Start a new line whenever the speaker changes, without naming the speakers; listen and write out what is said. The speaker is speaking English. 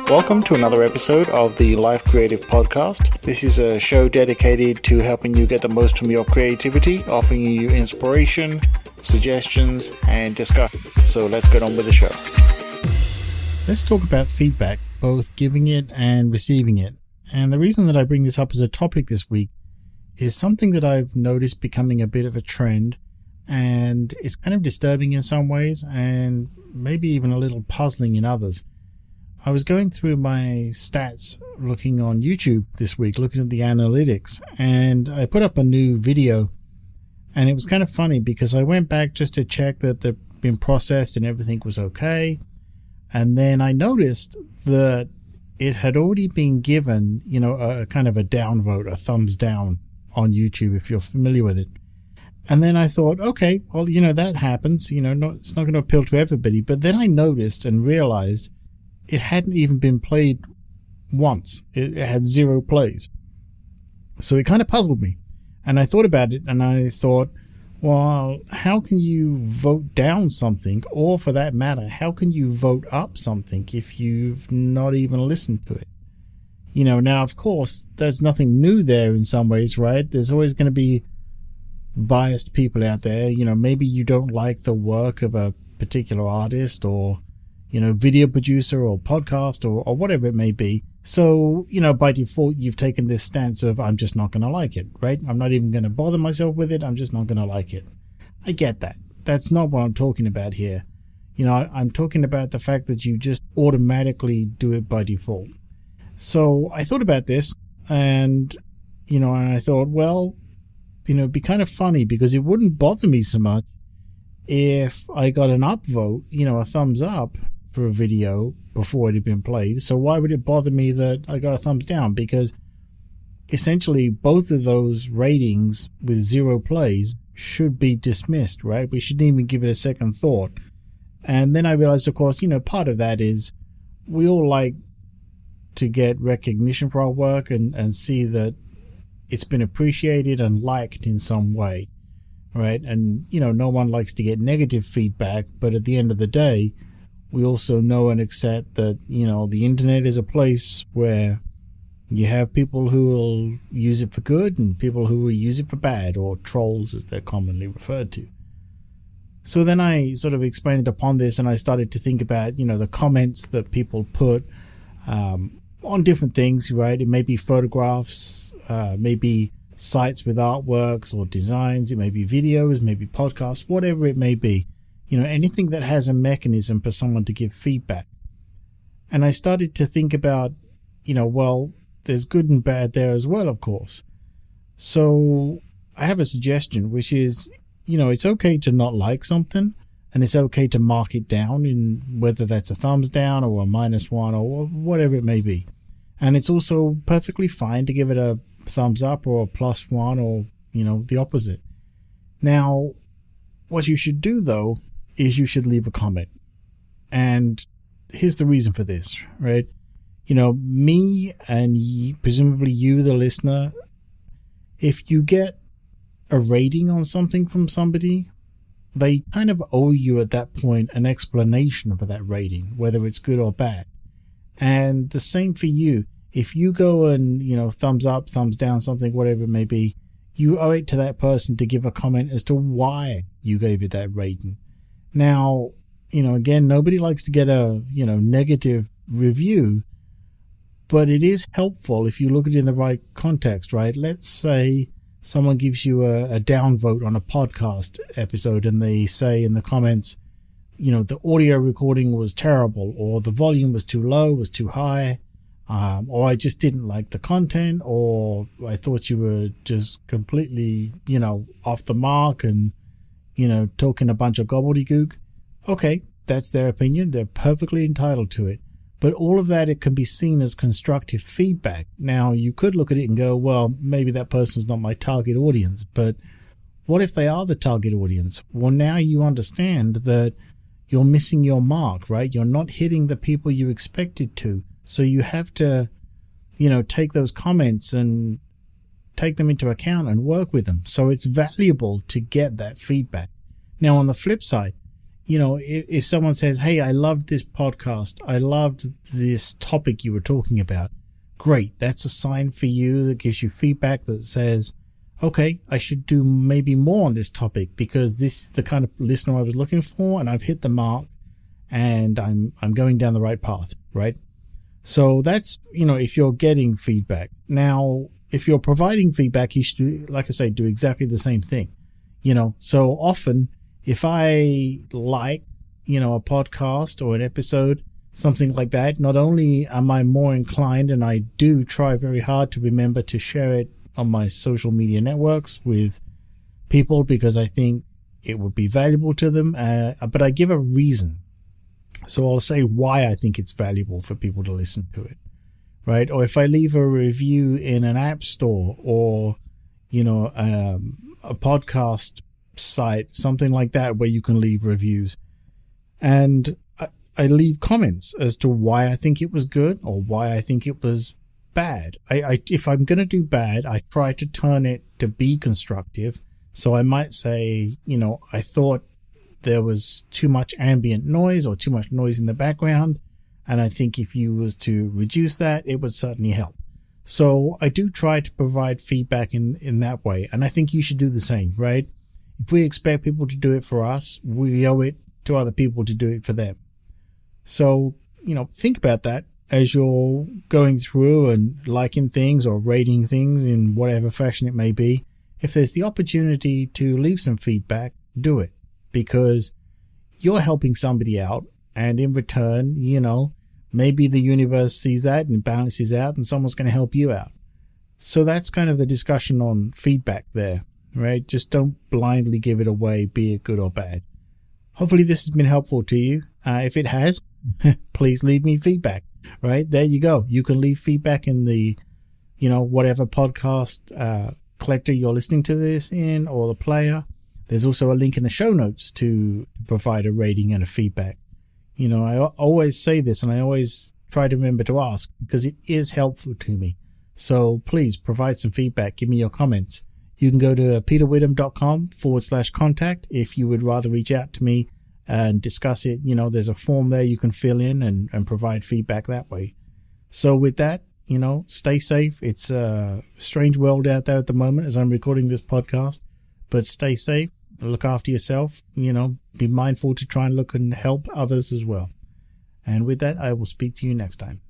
Welcome to another episode of the Life Creative Podcast. This is a show dedicated to helping you get the most from your creativity, offering you inspiration, suggestions, and discussion. So let's get on with the show. Let's talk about feedback, both giving it and receiving it. And the reason that I bring this up as a topic this week is something that I've noticed becoming a bit of a trend, and it's kind of disturbing in some ways and maybe even a little puzzling in others. I was going through my stats looking on YouTube this week, looking at the analytics, and I put up a new video, and it was kind of funny because I went back just to check that they'd been processed and everything was okay. And then I noticed that it had already been given, a kind of a downvote, a thumbs down on YouTube, if you're familiar with it. And then I thought, okay, well, that happens, it's not going to appeal to everybody. But then I noticed and realized it hadn't even been played once. It had 0 plays. So it kind of puzzled me. And I thought about it and I thought, well, how can you vote down something? Or for that matter, how can you vote up something if you've not even listened to it? Now, of course, there's nothing new there in some ways, right? There's always going to be biased people out there. Maybe you don't like the work of a particular artist or video producer or podcast or whatever it may be. So, by default, you've taken this stance of, I'm just not going to like it, right? I'm not even going to bother myself with it. I'm just not going to like it. I get that. That's not what I'm talking about here. I'm talking about the fact that you just automatically do it by default. So I thought about this and, and I thought, well, it'd be kind of funny because it wouldn't bother me so much if I got an upvote, a thumbs up for a video before it had been played. So why would it bother me that I got a thumbs down? Because essentially both of those ratings with 0 plays should be dismissed, right? We shouldn't even give it a second thought. And then I realized, of course, part of that is we all like to get recognition for our work and see that it's been appreciated and liked in some way, right? And, no one likes to get negative feedback, but at the end of the day, we also know and accept that, the internet is a place where you have people who will use it for good and people who will use it for bad, or trolls as they're commonly referred to. So then I sort of expanded upon this and I started to think about, the comments that people put on different things, right? It may be photographs, maybe sites with artworks or designs, it may be videos, maybe podcasts, whatever it may be. Anything that has a mechanism for someone to give feedback. And I started to think about, well, there's good and bad there as well, of course. So I have a suggestion, which is, it's okay to not like something, and it's okay to mark it down in whether that's a thumbs down or a -1 or whatever it may be. And it's also perfectly fine to give it a thumbs up or a +1 or, the opposite. Now, what you should do, though, is you should leave a comment. And here's the reason for this, right? Me and presumably you, the listener, if you get a rating on something from somebody, they kind of owe you at that point an explanation for that rating, whether it's good or bad. And the same for you. If you go and, thumbs up, thumbs down, something, whatever it may be, you owe it to that person to give a comment as to why you gave it that rating. Now, again, nobody likes to get a, negative review, but it is helpful if you look at it in the right context, right? Let's say someone gives you a downvote on a podcast episode and they say in the comments, the audio recording was terrible, or the volume was too low, was too high, or I just didn't like the content, or I thought you were just completely, off the mark and, talking a bunch of gobbledygook. Okay, that's their opinion. They're perfectly entitled to it. But all of that, it can be seen as constructive feedback. Now, you could look at it and go, well, maybe that person's not my target audience. But what if they are the target audience? Well, now you understand that you're missing your mark, right? You're not hitting the people you expected to. So you have to, take those comments and take them into account and work with them. So it's valuable to get that feedback. Now, on the flip side, if someone says, hey, I loved this podcast, I loved this topic you were talking about, great. That's a sign for you that gives you feedback that says, okay, I should do maybe more on this topic because this is the kind of listener I was looking for and I've hit the mark and I'm going down the right path, right? So that's, if you're getting feedback. Now, if you're providing feedback, you should, like I say, do exactly the same thing. So often if I like, a podcast or an episode, something like that, not only am I more inclined, and I do try very hard to remember to share it on my social media networks with people because I think it would be valuable to them, but I give a reason. So I'll say why I think it's valuable for people to listen to it, right? Or if I leave a review in an app store or, a podcast site, something like that, where you can leave reviews. And I leave comments as to why I think it was good or why I think it was bad. If I'm going to do bad, I try to turn it to be constructive. So I might say, I thought there was too much ambient noise or too much noise in the background. And I think if you was to reduce that, it would certainly help. So I do try to provide feedback in that way. And I think you should do the same, right? If we expect people to do it for us, we owe it to other people to do it for them. So, think about that as you're going through and liking things or rating things in whatever fashion it may be. If there's the opportunity to leave some feedback, do it because you're helping somebody out. And in return, maybe the universe sees that and balances out and someone's going to help you out. So that's kind of the discussion on feedback there, right? Just don't blindly give it away, be it good or bad. Hopefully this has been helpful to you. If it has, please leave me feedback, right? There you go. You can leave feedback in the, whatever podcast collector you're listening to this in or the player. There's also a link in the show notes to provide a rating and a feedback. I always say this and I always try to remember to ask because it is helpful to me. So please provide some feedback. Give me your comments. You can go to peterwitham.com/contact if you would rather reach out to me and discuss it. There's a form there you can fill in and provide feedback that way. So with that, stay safe. It's a strange world out there at the moment as I'm recording this podcast, but stay safe. Look after yourself, be mindful to try and look and help others as well. And with that, I will speak to you next time.